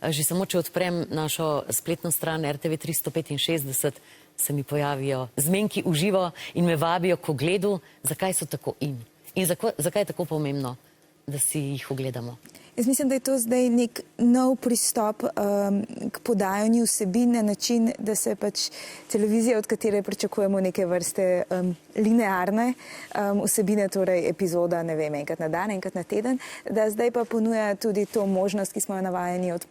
Že samo, če odprem našo spletno stran RTV 365, se mi pojavijo zmenki v živo in me vabijo k ogledu, zakaj so tako in zakaj je tako pomembno, da si jih ogledamo. Jaz mislim, da je to zdaj nek nov pristop k podajanju vsebin na način, da se pač televizija, od katere pričakujemo neke vrste linearne vsebine, torej epizoda, ne vem, enkrat na dan, enkrat na teden, da zdaj pa ponuja tudi to možnost, ki smo jo navajeni od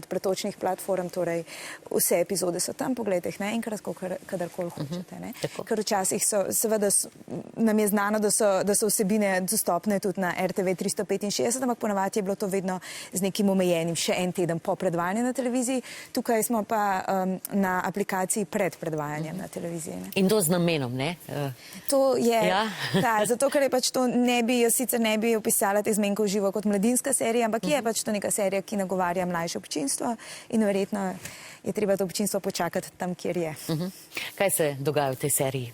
pretočnih platform, torej vse epizode so tam, poglejte jih naenkrat, kadarkoli hočete. Ker včasih seveda nam je znano, da so vsebine dostopne tudi na RTV 365, ampak ponavadi je bilo to vedno z nekim omejenim, še en teden po predvajanju na televiziji. Tukaj smo pa na aplikaciji pred predvajanjem na televiziji. In to z namenom, ne? To je, da, zato ker je pač to jaz sicer ne bi opisala te zmenke v živo kot mladinska serija, ampak je pač to neka serija, ki nagovarja mlajše občinstvo in verjetno je treba to občinstvo počakati tam, kjer je. Kaj se dogaja v tej seriji?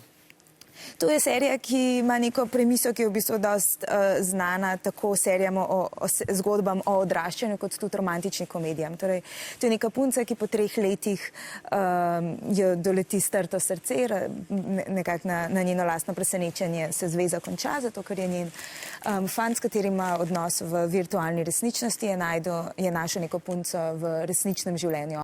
To je serija, ki ima neko premiso, ki je v bistvu dosti znana tako serijam o zgodbam o odraščanju, kot tudi romantičnim komedijam. Torej, to je neka punca, ki po 3 letih jo doleti strto srce, nekako na njeno lastno presenečenje se zveza konča, zato ker je njen fant, s katerim ima odnos v virtualni resničnosti, je našel neko punco v resničnem življenju.